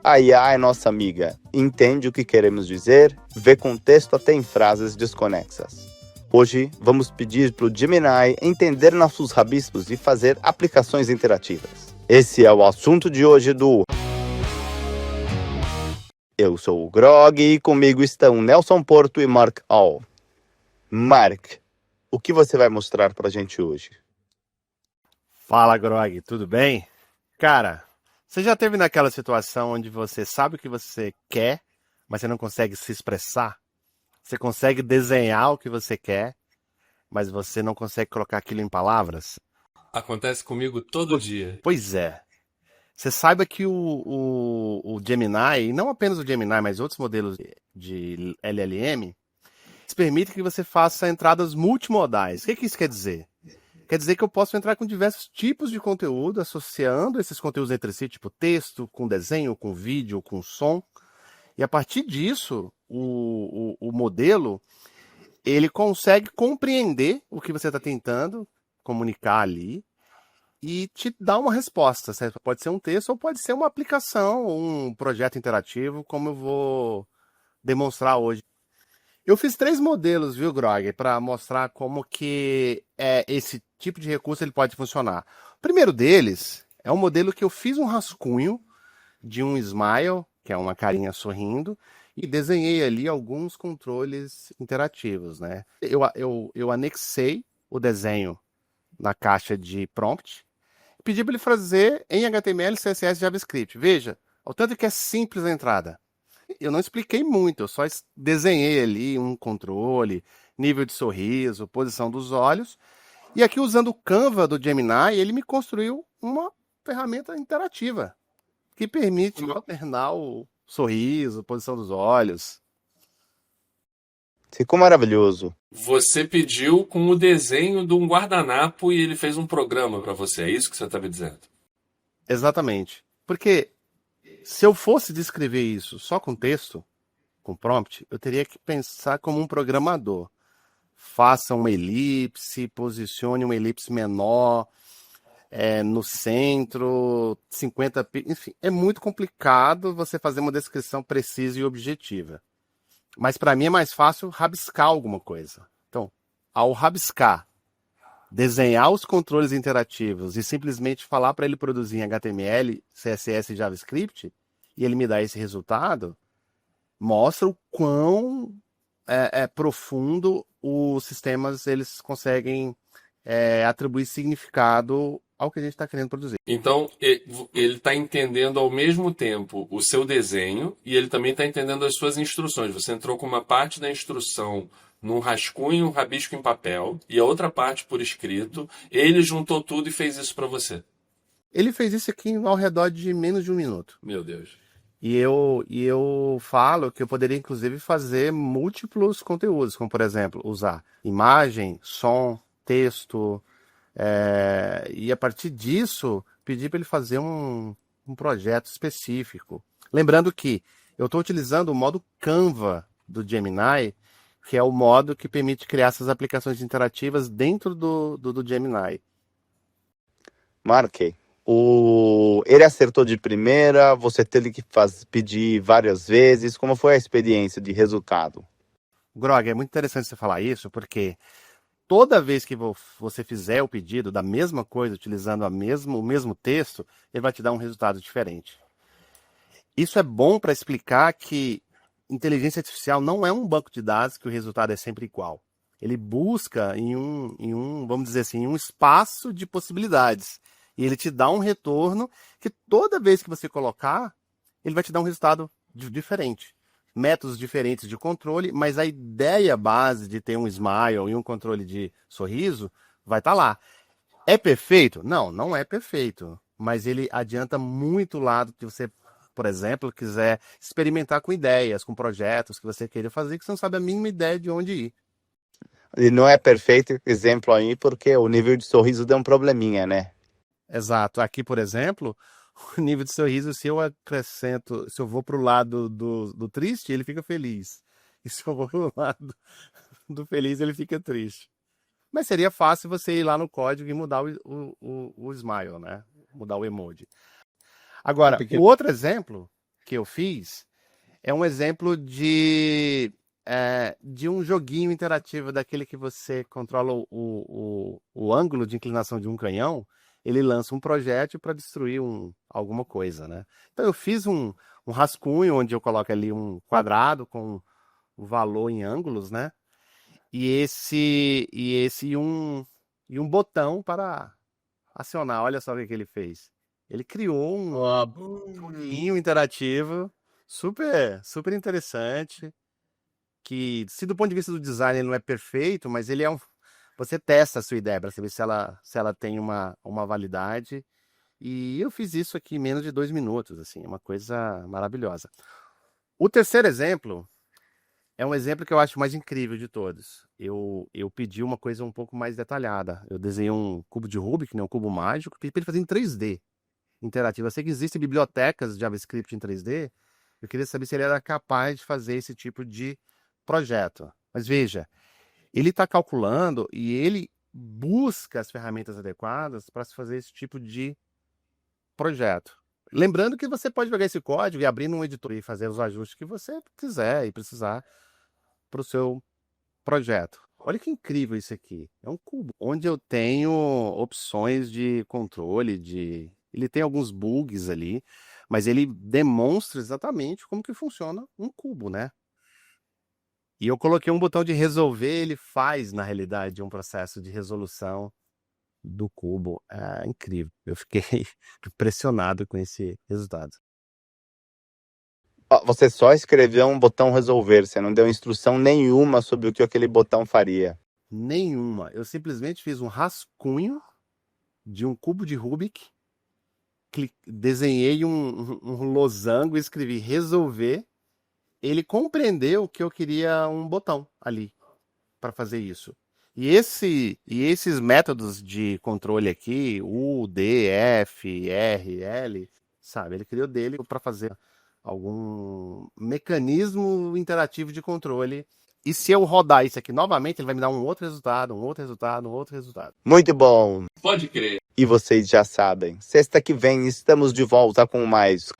A IA é nossa amiga, entende o que queremos dizer, vê contexto até em frases desconexas. Hoje, vamos pedir para o Gemini entender nossos rabiscos e fazer aplicações interativas. Esse é o assunto de hoje do... Eu sou o Grog e comigo estão Nelson Porto e Mark All. Mark, o que você vai mostrar para a gente hoje? Fala, Grog, tudo bem? Cara, você já teve naquela situação onde você sabe o que você quer, mas você não consegue se expressar? Você consegue desenhar o que você quer, mas você não consegue colocar aquilo em palavras? Acontece comigo todo dia. Pois é. Você saiba que o Gemini, e não apenas o Gemini, mas outros modelos de LLM, permitem que você faça entradas multimodais. O que isso quer dizer? Quer dizer que eu posso entrar com diversos tipos de conteúdo, associando esses conteúdos entre si, tipo texto, com desenho, com vídeo, com som. E a partir disso, o modelo, ele consegue compreender o que você está tentando comunicar ali e te dar uma resposta. Certo? Pode ser um texto ou pode ser uma aplicação, um projeto interativo, como eu vou demonstrar hoje. Eu fiz 3 modelos, viu, Grog, para mostrar como que esse tipo de recurso ele pode funcionar. O primeiro deles é um modelo que eu fiz um rascunho de um smile, que é uma carinha sorrindo, e desenhei ali alguns controles interativos, né? Eu anexei o desenho na caixa de prompt, pedi para ele fazer em HTML, CSS e JavaScript. Veja, o tanto que é simples a entrada. Eu não expliquei muito, eu só desenhei ali um controle, nível de sorriso, posição dos olhos. E aqui, usando o Canva do Gemini, ele me construiu uma ferramenta interativa que permite alternar o sorriso, posição dos olhos. Ficou maravilhoso. Você pediu com o desenho de um guardanapo e ele fez um programa para você. É isso que você está me dizendo? Exatamente. Porque se eu fosse descrever isso só com texto, com prompt, eu teria que pensar como um programador. Faça uma elipse, posicione uma elipse menor no centro, 50... Enfim, é muito complicado você fazer uma descrição precisa e objetiva. Mas para mim é mais fácil rabiscar alguma coisa. Então, ao rabiscar, desenhar os controles interativos e simplesmente falar para ele produzir em HTML, CSS e JavaScript, e ele me dá esse resultado, mostra o quão profundo os sistemas eles conseguem atribuir significado ao que a gente está querendo produzir. Então, ele está entendendo ao mesmo tempo o seu desenho e ele também está entendendo as suas instruções. Você entrou com uma parte da instrução num rascunho, um rabisco em papel, e a outra parte por escrito. Ele juntou tudo e fez isso para você. Ele fez isso aqui ao redor de menos de 1 minuto. Meu Deus. E eu falo que eu poderia, inclusive, fazer múltiplos conteúdos, como, por exemplo, usar imagem, som, texto, e a partir disso, pedir para ele fazer um projeto específico. Lembrando que eu estou utilizando o modo Canva do Gemini, que é o modo que permite criar essas aplicações interativas dentro do Gemini. Marquei. Ele acertou de primeira, você teve que pedir várias vezes. Como foi a experiência de resultado? Grog, é muito interessante você falar isso, porque toda vez que você fizer o pedido da mesma coisa, utilizando o mesmo texto, ele vai te dar um resultado diferente. Isso é bom para explicar que inteligência artificial não é um banco de dados que o resultado é sempre igual. Ele busca vamos dizer assim, em um espaço de possibilidades. E ele te dá um retorno que toda vez que você colocar, ele vai te dar um resultado diferente. Métodos diferentes de controle, mas a ideia base de ter um smile e um controle de sorriso vai estar lá. É perfeito? Não, não é perfeito. Mas ele adianta muito o lado que você, por exemplo, quiser experimentar com ideias, com projetos que você queira fazer, que você não sabe a mínima ideia de onde ir. E não é perfeito exemplo aí, porque o nível de sorriso deu um probleminha, né? Exato. Aqui, por exemplo, o nível de sorriso, se eu acrescento, se eu vou para o lado do triste, ele fica feliz. E se eu vou para o lado do feliz, ele fica triste. Mas seria fácil você ir lá no código e mudar o smile, né? Mudar o emoji. Agora, o outro exemplo que eu fiz é um exemplo de um joguinho interativo daquele que você controla o ângulo de inclinação de um canhão, ele lança um projétil para destruir alguma coisa, né? Então eu fiz um rascunho onde eu coloco ali um quadrado com o valor em ângulos, né? E um botão para acionar. Olha só o que ele fez. Ele criou um joguinho interativo super, super interessante, que, se do ponto de vista do design ele não é perfeito, mas ele você testa a sua ideia para saber se ela tem uma validade. E eu fiz isso aqui em menos de 2 minutos, assim, é uma coisa maravilhosa. O terceiro exemplo é um exemplo que eu acho mais incrível de todos. Eu pedi uma coisa um pouco mais detalhada. Eu desenhei um cubo de Rubik, né, um cubo mágico, pedi para ele fazer em 3D, interativo. Eu sei que existem bibliotecas de JavaScript em 3D, eu queria saber se ele era capaz de fazer esse tipo de projeto. Mas veja, ele está calculando e ele busca as ferramentas adequadas para se fazer esse tipo de projeto. Lembrando que você pode pegar esse código e abrir num editor e fazer os ajustes que você quiser e precisar para o seu projeto. Olha que incrível isso aqui. É um cubo, onde eu tenho opções de controle, ele tem alguns bugs ali, mas ele demonstra exatamente como que funciona um cubo, né? E eu coloquei um botão de resolver, ele faz, na realidade, um processo de resolução do cubo. É incrível. Eu fiquei impressionado com esse resultado. Você só escreveu um botão resolver, você não deu instrução nenhuma sobre o que aquele botão faria. Nenhuma. Eu simplesmente fiz um rascunho de um cubo de Rubik, desenhei um losango e escrevi resolver. Ele compreendeu que eu queria um botão ali para fazer isso. E esses métodos de controle aqui, U, D, F, R, L, sabe? Ele criou dele para fazer algum mecanismo interativo de controle. E se eu rodar isso aqui novamente, ele vai me dar um outro resultado, um outro resultado, um outro resultado. Muito bom! Pode crer. E vocês já sabem, sexta que vem estamos de volta com mais